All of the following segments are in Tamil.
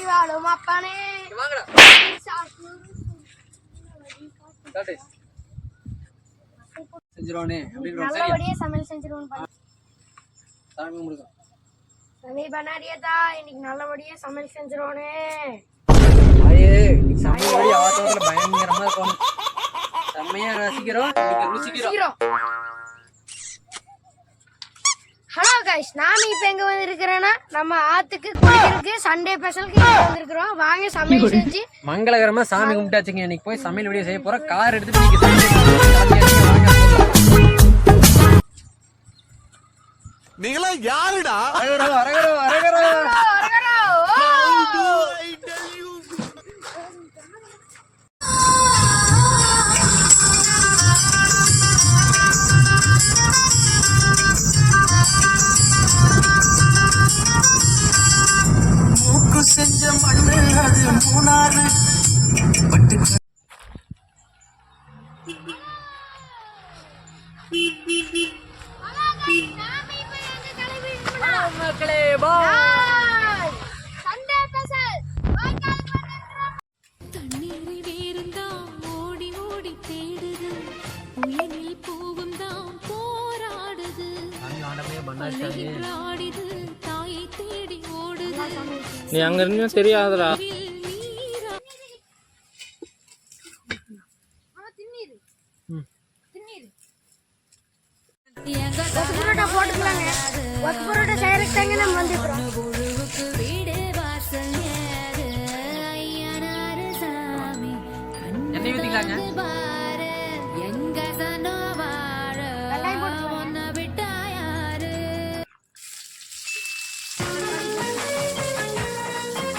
வாழும் அப்பனே நல்லபடியா சமையல் செஞ்சிருவோம். சாமி பண்ணாடியதா இன்னைக்கு நல்லபடியா சமையல் செஞ்சிருவோனே. பயங்கரமா இருக்கும். செம்மையா ரசிக்கிறோம். ஹலோ கைஸ், நாம இப்ப எங்க வந்திருக்கிறேன்னா நம்ம ஆத்துக்கு குளிக்கிறதுக்கு சண்டே ஸ்பெஷலுக்கு வந்திருக்கிறோம். வாங்க சமையல் செஞ்சு மங்களகரமா சாமி கும்பிட்டாச்சுங்க. இன்னைக்கு போய் சமையல் வீடியோ செய்ய போறோம். கார் எடுத்து நீங்களா யாருடா? செஞ்ச மண்ணு அது மூணாறு பட்டு தண்ணீரை வேறுந்தான் ஓடி ஓடி தேடுது, உயிரில் பூவும் தான் போராடுது, ஆடிது தாயை தேடி ஓடுது. நீ அங்க இருந்தா தெரியாதுடா. போட்டுக்கலாங்க. பரோட்டா செய்யறதுக்கு நம்ம வந்துக்கிறோம். எண்ணெய் ஊத்திக்கலாங்க.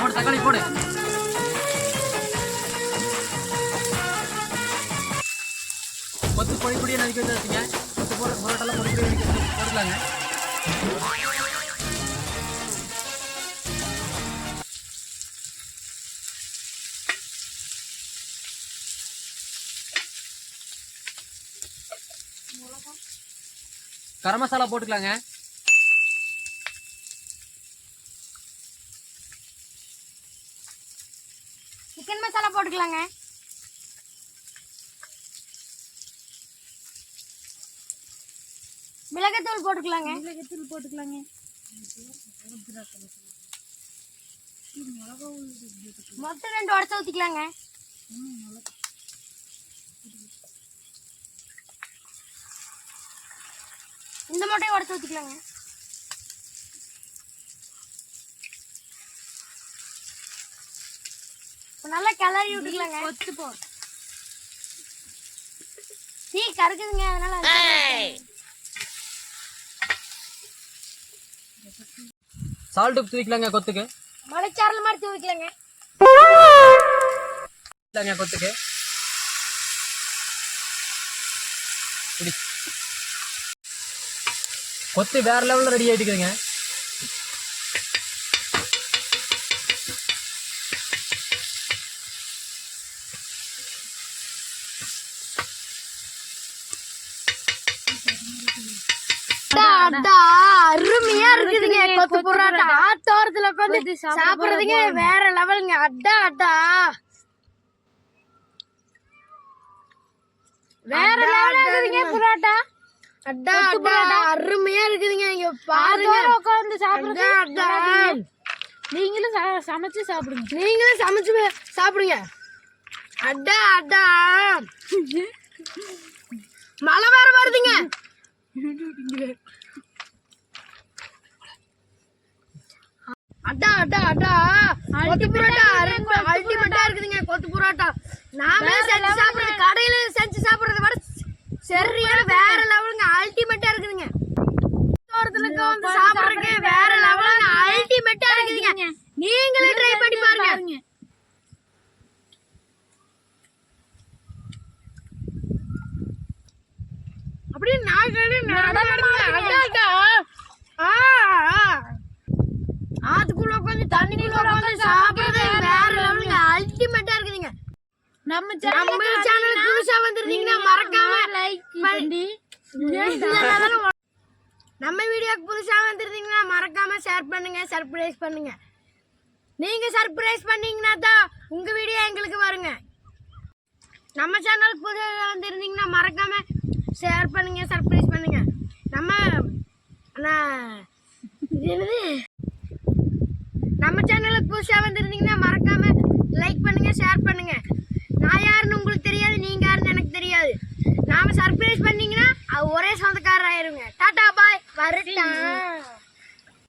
போடு தக்காளி போடு. கொத்து பொடி பொடியை நறுக்கி வச்சுங்க. கொத்து பரோட்டாலாம் பொடி பொடி போட்டுக்கலாங்க. கரம் மசாலா போட்டுக்கலாங்க. சிக்கன் மசாலா போட்டுக்கலாங்க. மிளகாத்தூள் போட்டுக்கலாங்க. மொத்தம் 2 உடச்சு ஊத்திக்கலாங்க. இந்த முட்டையை உடச்சு ஊத்திக்கலாங்க. நல்லா கிளறி விட்டுக்கலாங்க. டீ கறக்குதுங்க, அதனால சால்ட் உப்பு தூக்கிக்கலாங்க. கொத்துக்கு மலைச்சாரல் மாதிரி தூக்கிக்கலாங்க. கொத்துக்கு கொத்து வேற லெவல்ல ரெடி ஆயிட்டுக்குதுங்க. அருமையா இருக்குதுங்க கொத்து பரோட்டா. ஆத்தோரத்துல உட்காந்து சாப்பிடுறதுங்க வேற லெவலுங்க. அட்டா அட்டா வேற லெவலா இருக்குதுங்க பரோட்டா. அட்டா அட்டா அருமையா இருக்குதுங்க. இங்க பாருங்க, உட்காந்து சாப்பிடுறது. நீங்களும் சமைச்சு சாப்பிடுங்க. நீங்களும் சமைச்சு சாப்பிடுங்க. அட்டா அட்டா மழை வேற வருதுங்க. அட்டா அட்டா அட்டா கொத்து பரோட்டா அல்டிமேட்டா இருக்குதுங்க. கொத்து பரோட்டா நாம செஞ்சு சாப்பிடுறது, கடையில செஞ்சு சாப்பிடுறத விட சரியான வேற லெவலுங்க. அல்டிமேட்டா இருக்குதுங்க. தோரத்துலக்கு வந்து சாப்பிடுறதுக்கு வேற லெவலுங்க. அல்டிமேட்டா இருக்குதுங்க. நீங்களே ட்ரை பண்ணி பாருங்க. அப்படியே ஆத்துக்குள்ள உட்காந்து தண்ணிக்குள்ள உட்காந்து சாப்பிடுறது வேற லெவலுங்க. அல்டிமேட்டா இருக்குதுங்க. நம்ம சேனல் புதுசா வந்திருந்தீங்கன்னா மறக்காம லைக் பண்ணி, நம்ம வீடியோக்கு புதுசா வந்திருந்தீங்கன்னா மறக்காம ஷேர் பண்ணுங்க, சர்ப்ரைஸ் பண்ணுங்க. நீங்க சர்ப்ரைஸ் பண்ணீங்கன்னா தான் உங்க வீடியோ எங்களுக்கு வருங்க. நம்ம சேனலுக்கு புதுசாக வந்திருந்தீங்கன்னா மறக்காம ஷேர் பண்ணுங்க, சர்ப்ரைஸ் பண்ணுங்க. நம்ம சேனலுக்கு புதுசாக வந்திருந்தீங்கன்னா மறக்காம லைக் பண்ணுங்க, ஷேர் பண்ணுங்க. நான் யாருன்னு உங்களுக்கு தெரியாது, நீங்க யாருன்னு எனக்கு தெரியாது. நாம சர்ப்ரைஸ் பண்ணீங்கன்னா அது ஒரே சொந்தக்காரர் ஆயிருங்க. டாடா பாய், வரட்டா.